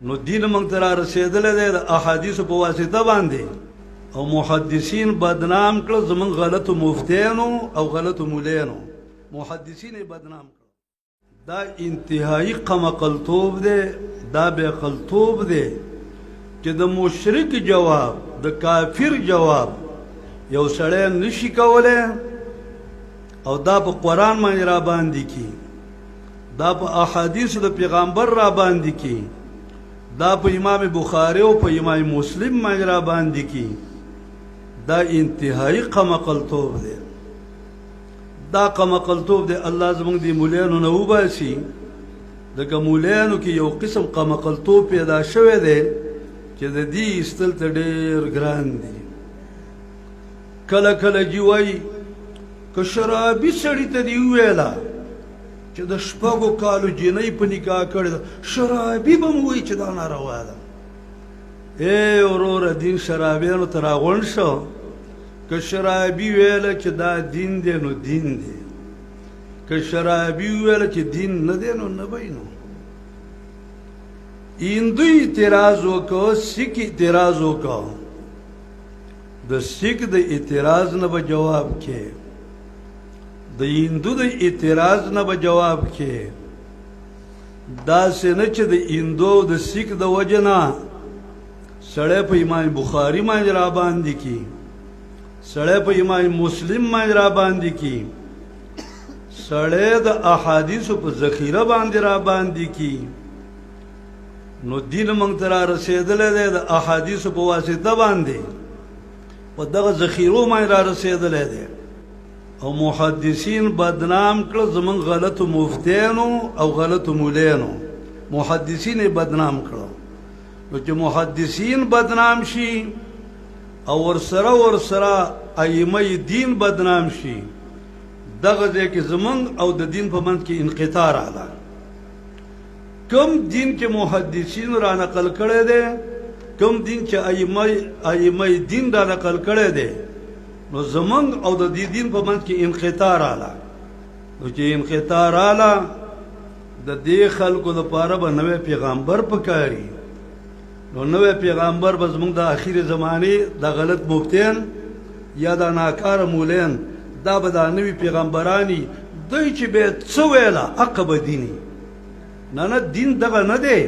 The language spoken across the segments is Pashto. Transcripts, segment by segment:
نو دین موږ ته را رسېدلی دی د احادیثو په واسطه باندې او محدثین بدنام کړل زموږ غلطو مفتیانو او غلطو مولینو محدثین یې بدنام کړل. دا انتهایی قمقلتوب دی، دا بېعقلتوب دی چې د مشرک جواب د کافر جواب یو سړی نشي کولی او دا په قرآن باندې را باندې کی، دا په احادیثو د پیغمبر را باندې کی، دا په امام بخاری او په امام مسلم باندې را باندې کی. دا انتهایی قمقلتوب دی، دا قمقلتوب دی. الله زموږ د مولانو نه وباسي. ځکه مولانو کې یو قسم قمقلتوب پیدا شوی دی چې د دې ایستل ته ډېر ګران دي. کله کله جی وایي که شرابي سړي ته دې وویله چې د شپږو کالو جینۍ په نکاح کړې ده، شرابي به مو وایي چې دا ناروا ده. ای وروره دین شرابیانو ته راغونډ شو. که شرابي ویله چې دا دین دی نو دین دی، که شرابي ویله چې دین نه دی نو نه وی. نو هندو اعتراض وکړه، سیک اعتراض وکړه، د سیک د اعتراض نه به جواب کې، د هندو د اعتراض نه به جواب کې. داسې نه چې د هندو او د سیک د وجه نه سړی په امام بخاري باندې را باندې کی، سړی په امام مسلم باندې را باندې کی، سړی د احادیثو په ذخیره باندې را باندې کی. نو دین موږ ته را رسېدلی دی د احادیثو په واسطه باندې، په دغه ذخیرو باندې را رسېدلی دی او محدثین بدنام کړل زموږ غلطو مفتیانو او غلطو مولینو. محدثین یې بدنام کړل. نو چې محدثین بدنام شي او ورسره ائمه دین بدنام شي، دغه ځای کې زموږ او د دین په منځ کې انقطاع راغله. کم دین چې محدثین را نقل کړی دی، کم دین چې ائمه دین را نقل کړی دی، نو زمونږ او د دې دین په منځ کې انقطاع راغله. نو چې انقطاع راغله د دې خلکو لپاره به نوی پیغمبر پکاري. نو نوی پیغمبر به زمونږ د اخیر زمانې د غلط مفتیان یا د ناکاره مولین دا به د نوي پیغمبرانی دوی چې به څه ویله حق به دیني. نه نه، دین دغه نه دی.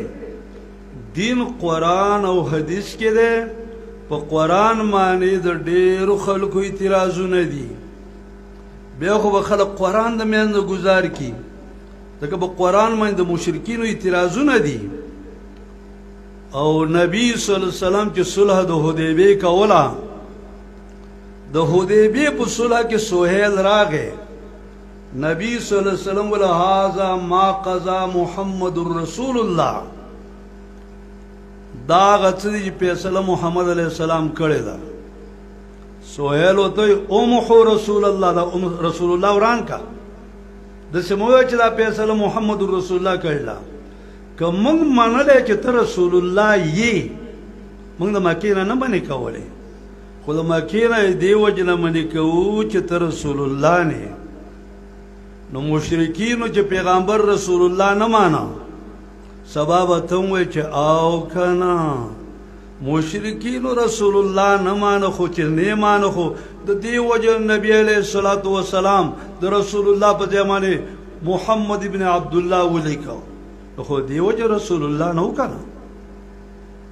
دین قرآن او حدیث کې دی. په قرآن باندې د ډېرو خلکو اعتراضونه دي. بیا خو به خلک قرآن د منځه ګزار کړي، ځکه په قرآن باندې د مشرکینو اعتراضونه دي. او نبی صلی الله علیه وسلم چې صلح د حدیبیې کوله، د حدیبیې په صلح کې سهیل راغی. نبی صلی الله علیه وسلم ویل هذا ما قضا محمد رسول الله، دا غڅ دی فیصله محمد علیه السلام کړی ده. سهیل ورته امحو رسول الله، دا رسول الله وران کا. داسې مه وایه چې دا فیصله محمد رسول الله کړې ده. که موږ منلی چې ته رسول الله یې، موږ د مکې نه منې کولی، خو د مکې نه دې وجې نه منې کوو چې ته رسول الله نه. نو مشرکینو چې پیغمبر رسول الله نه مانه، سبا به ته وایې چې او که نه مشرکینو رسول الله نه مانه، خو چې نه مانه خو د دې وجه نبی علیه الصلاة والسلام د رسول الله په ځای باندې محمد ابن عبدالله ولیکه، خو دې وجه رسول الله نه و که نه.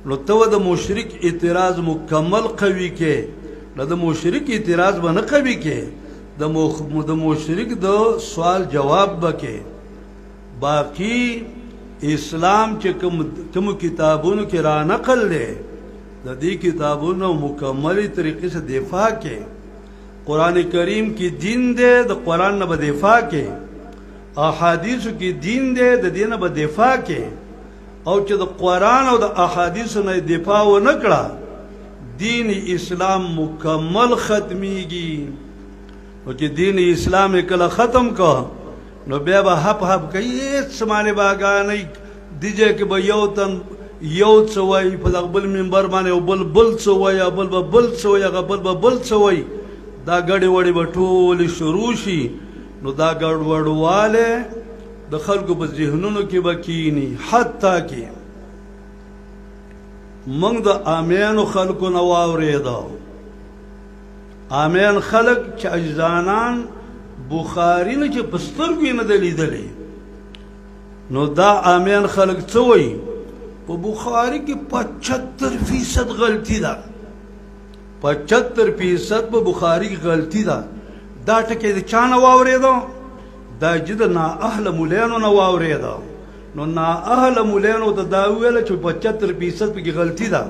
نو ته د مشرک اعتراض مکمل قوي کې، نه د مشرک اعتراض به نه قوي کې، د مشرک د سوال جواب به کې. باقی اسلام چې کوم کتابونو کې را نقل دی، د دې کتابونو مکملی طریقې سے دفاع کې. قرآن کریم کی دین دی، د قرآن نه به دفاع کې. احادیثو کی دین دی، د دې نه به دفاع کې. او چې د قرآن او د احادیثو نه دفاع و نه کړه، دین اسلام مکمل ختمیږي. او چې دین اسلام یې کله ختم که، نو بیا به حپ حپ کوي، هېڅ معنی به هغه نه وي. دې ځای کې به یو تن یو څه وایي په دغه بل منبر باندې، او بل څه وایي، بل به بل څه وایي، هغه بل څه وایي. دا ګډې وډې به ټولې شروع شي. نو دا ګډوډوالی د خلکو په ذهنونو کې به کینی، حتی کې موږ د عامینو خلکو نه واورېده. عامین خلک چې اجزانان بخاري نه چې په سترګو یې نه ده لیدلی، نو دا عامین خلک څه وایي؟ په بخاري کې 75% غلطي ده. 75% په بخاري کې غلطي ده. دا ټکی د چا نه واورېده؟ دا چې د نااهله مولانو نه واورېده. نو نااهله مولانو ته دا وویله چې 75% پکې غلطي ده.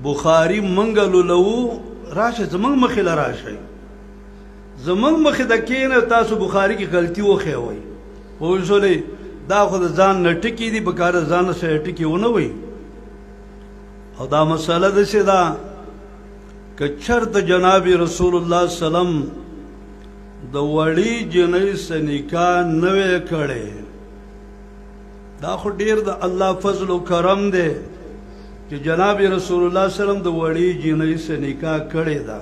بخاري موږ لولو، راشه زموږ مخې له راشئ، زموږ مخې ته کښېنئ، تاسو بخاري کې غلطي وښیوئ. پوه شولې؟ دا خو د ځان نه ټکي دي، پکار د ځان سره ټکي ونه وي. او دا مسله داسې ده که چېرته جناب رسول الله سلم د وړې جنۍ سه نکاح نه وی کړی، دا خو ډېر د الله فضل و کرم دی چې جناب رسول الله سلم د وړې جنۍ سه نکاح کړې ده.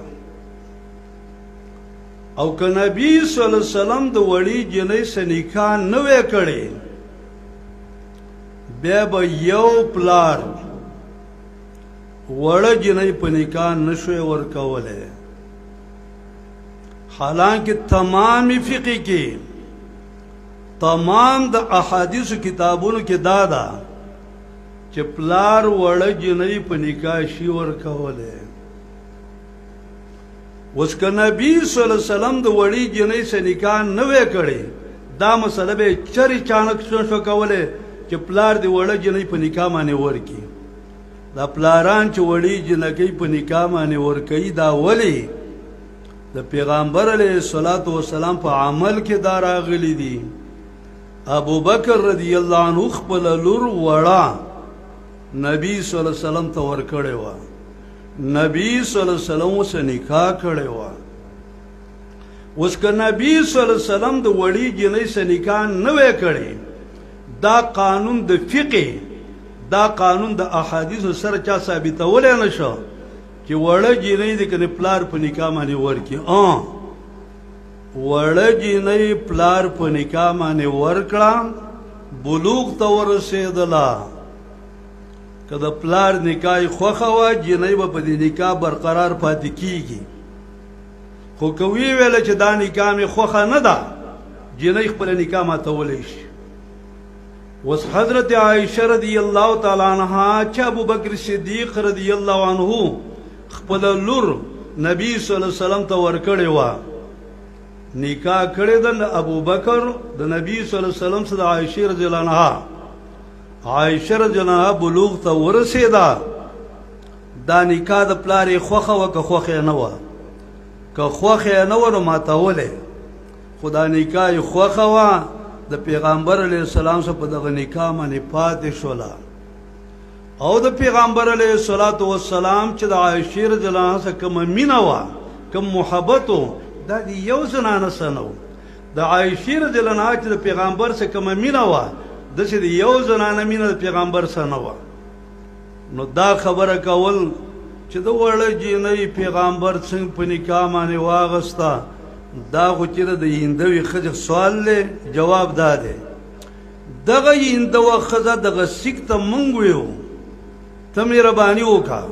او که نبی صلی الله علیه وسلم د وړې جنۍ سه نکاح نه وی کړی، بیا به یو پلار وړه جنۍ په نکاح نشوی ورکولی. حالانکه تمامی فقه کې، تمام د احادیثو کتابونو کې دا ده چې پلار وړه جنۍ په نکاح شي ورکولی. اوس که نبی صلی الله علیه وسلم د وړې جنۍ سه نکاح نه وی کړی، دا مسله به چرې چانک شو کولی چې پلار د وړه جنۍ په نکاح باندې ورکړي. دا پلاران چې وړې جنکۍ په نکاح باندې ورکوي، دا ولې؟ د پیغمبر علیه الصلاة والسلام په عمل کې دا راغلی دي. ابو بکر رضی الله عنه خپل لور وړه نبی صلی الله علیه وسلم ته ورکړې وه، نبی صلی الله علیه وسلم ورسره نکاح کړې وه. اوس که نبی صلی الله علیه وسلم د وړې جنۍ سره نکاح نه وی کړی، دا قانون د فقه، دا قانون د احادیثو سره چا ثابتولی نه شو چې وړه جنۍ د کنه پلار په نکاح باندې ورکړي. وړه جنۍ پلار په نکاح باندې ورکړه، بلوغ ته ورسېدله، که د پلار نکاح خوښه وه، جنۍ به په دې نکاح برقرار پاتې کیږي. خو که وی ویله چې دا نکاح مې خوښه نه ده، جنۍ خپله نکاح ماتولی شي. اوس حضرت عائشه رضی الله تعالی عنها چې ابو بکر صدیق رضی الله عنه خپل لور نبی صلی الله علیه وسلم ته ورکړې وه، نکاح کړې ده ابو بکر د نبی صلی الله علیه وسلم سره د عائشه رضی الله عنها. عائشه رضی الله عنها بلوغ ته ورسېده، دا نکاح د پلار یې خوښه وه که خوښه نه وه؟ که خوښه نه وه نو ماتولی، خو دا نکاح یې خوښه وه، د پیغمبر علیه السلام سره په دغه نکاح باندې پاتې شوله. او د پیغمبر علیه الصلاة والسلام چې د عایشې رضی الله عنها سره کومه مینه وه، کوم محبت و، دا د یو زنانه سره نه و. د عایشې رضی الله عنها چې د پیغمبر سره کومه مینه وه، داسې د یو زنانه مینه د پیغمبر سره نه وه. نو دا خبره کول چې د وړه جنۍ پیغمبر څنګه په نکاح باندې واغسته، دا خو چېرې د هندوې ښځې سوال دی. جواب دا دی، دغه هندوه ښځه دغه سیک ته موږ ویو ته مهرباني وکړه،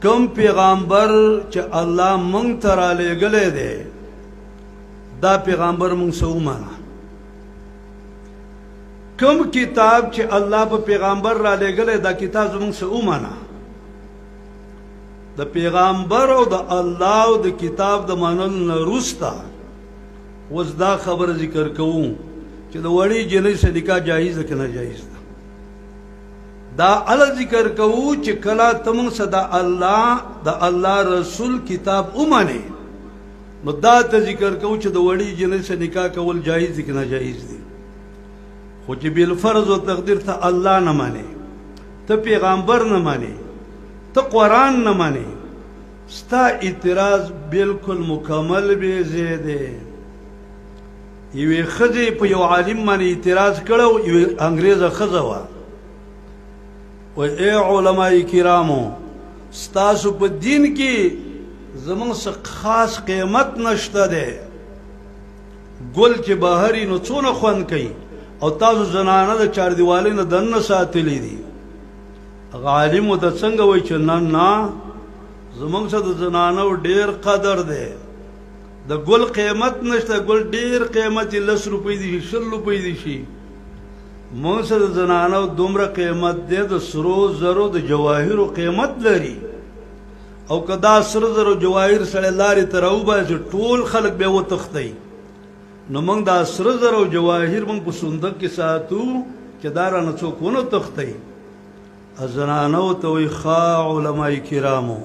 کوم پیغمبر چې الله موږ ته رالیږلی دی، دا پیغمبر موږ څه ومنه. کوم کتاب چې الله په پیغمبر رالیږلی، دا کتاب زموږ څه ومنه. د پیغمبر او د الله او د کتاب د منلو نه وروسته اوس دا خبره ذکر کوو چې د وړې جنۍ سره نکاح جایز ده که نه جایز ده. دا هله ذکر کوو چې کله ته موږ سره د الله رسول کتاب ومنې، نو دا ته ذکر کوو چې د وړې جنۍ سره نکاح کول جایز دي که نه جایز دي. خو چې بالفرض و تقدیر ته الله نه منې، ته پیغمبر نه منې، ته قرآن نه منې، ستا اعتراض بالکل مکمل بې ځای دی. یوې ښځې په یو عالم باندې اعتراض کړی و، یوې انګریزه ښځه وه، وایي ای علماء کرامو، ستاسو په دین کې زموږ څه خاص قیمت نشته دی، ګل چې بهر وي نو څونه خوند کوي، او تاسو زنانه د چاردیوالۍ نه دننه ساتلی دي. هغه عالم ورته څنګه وایي چې نه زمونږ سره د زنانو ډېر قدر دی، د ګل قیمت نشته، ګل ډېر قیمت یې 10 روپۍ دي شي 100 روپۍ دي شي، مونږ سره د زنانو دومره قیمت دی د سرو زرو د جواهرو قیمت لري. او که دا سره زرو جواهر سړی لارې ته راوباسي ټول خلک بیا وتښتئ، نو موږ دا سره زرو جواهر موږ په صندوق کې ساتو چې دا رانه څوک ونه تښتئ. زنانو ته وایي ښه علمای کرامو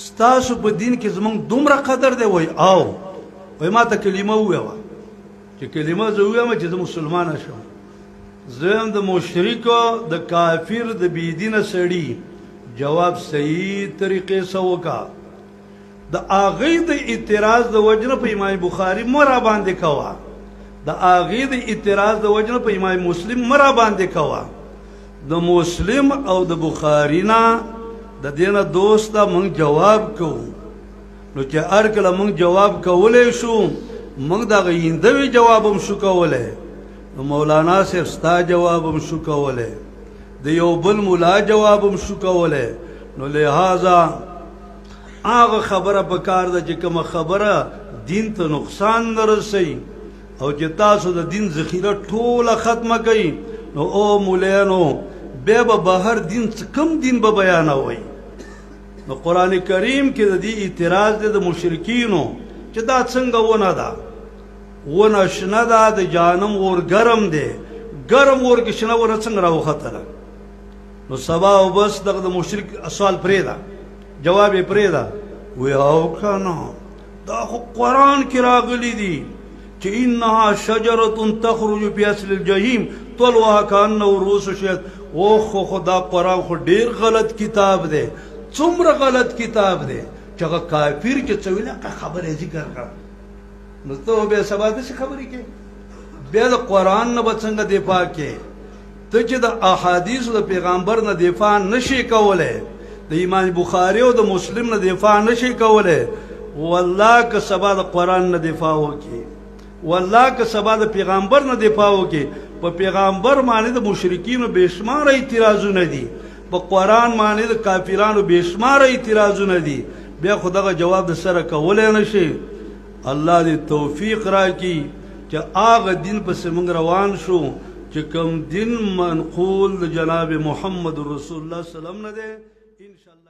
ستاسو په دین کې زموږ دومره قدر دی. وایي او وایي ما ته کلمه وویوه چې کلمه زه ووایم چې زه مسلمانه شم، زه یم د مشرکو د کافر د بېدینه سړي جواب صحیح طریقې سره وکړه. د هغې د اعتراض د وجنه په امام بخاري مه را باندې کوه، د هغې د اعتراض د وجنه په امام مسلم مه را باندې کوه. د مسلم او د بخاري نه د دې نه دوسته موږ جواب کوو. نو چې هر کله موږ جواب کولی شو موږ د هغه هندوي جواب هم شو کولی، نو مولانا صاحب ستا جواب هم شو کولی، د یو بل ملا جواب هم شو کولی. نو لہذا هغه خبره پکار ده چې کومه خبره دین ته نقصان نه رسوي او چې تاسو د دین ذخیره ټوله ختمه کوي، نو او مولانو بیا به بهر دین کم دین به بیانوئ. نو قرآن کریم کې د دې اعتراض دی د مشرکینو چې دا څنګه ونه ده، ونه شنه ده د جهنم اور ګرم دی، ګرم اور کې شنه ونه څنګه راوختله. نو سبا او بس دغه د مشرک سوال پرېږده، جواب یې پرېږده. وی او که نه دا خو قرآن کې راغلی دي چې انها شجرة تخرج فی اصل الجحیم طلعها کأنه رؤوس الشیاطین. اوه خو دا قرآن خو ډېر غلط کتاب دی، څومره غلط کتاب دی چې هغه کافر چې څه ویل هغه خبره ذکر کړه. نو ته بیا سبا داسې خبرې کوې، بیا د قرآن نه به څنګه دفاع کوې؟ ته چې د احادیثو د پیغمبر نه دفاع نشي کولی، د امام بخاري او د مسلم نه دفاع نشي کولی، والله که سبا د قرآن نه دفاع وکړي، والله که سبا د پیغمبر نه دفاع وکړي، په پیغمبر باندې د مشرکینو بېشماره اعتراضونه دي، په قرآن باندې د کافرانو بېشماره اعتراضونه دي، بیا خو دغه جواب د سره کولی نه شي. الله دې توفیق راکړي چې هغه دین پسې موږ روان شو چې کوم دین منقول د جناب محمد رسول الله صلی الله علیه وسلم نه دی. انشاءالله